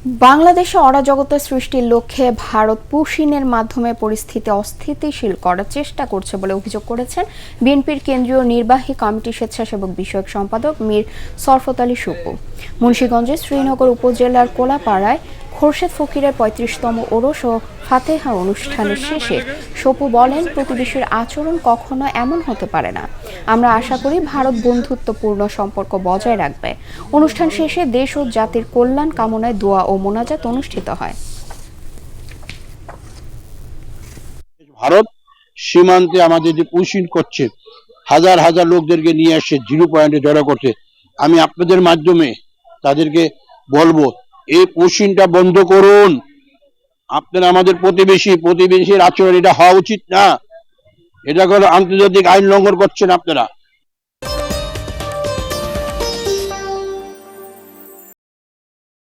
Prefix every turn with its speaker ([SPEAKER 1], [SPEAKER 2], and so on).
[SPEAKER 1] বাংলাদেশে অরাজকতা সৃষ্টির লক্ষ্যে ভারত পুশিনের মাধ্যমে পরিস্থিতি অস্থিতিশীল করার চেষ্টা করছে বলে অভিযোগ করেছেন বিএনপির কেন্দ্রীয় নির্বাহী কমিটির স্বেচ্ছাসেবক বিষয়ক সম্পাদক মীর শরফত আলী সুপু। মুন্সিগঞ্জের শ্রীনগর উপজেলার কোলাপাড়ায় খোরশেদ ফকিরের ৩৫তম ওরস ও ফাতেহা অনুষ্ঠানের শেষে সপু বলেন, প্রতিবেশীর আচরণ কখনো এমন হতে পারে না। আমরা আশা করি ভারত বন্ধুত্বপূর্ণ সম্পর্ক বজায় রাখবে। অনুষ্ঠান শেষে দেশ ও জাতির কল্যাণ কামনায় দোয়া ও মোনাজাত অনুষ্ঠিত হয়।
[SPEAKER 2] ভারত সীমান্তে আমাদের যে পুশিন করছে, হাজার হাজার লোকদেরকে নিয়ে আসছে জিরো পয়েন্টে জড়ো করতে, আমি আপনাদের মাধ্যমে তাদেরকে বলবো এই পুশিনটা বন্ধ করুন। আপনারা আমাদের প্রতিবেশীর আচরণ এটা হওয়া উচিত না। এটা করে আন্তর্জাতিক আইন লঙ্ঘন করছেন আপনারা।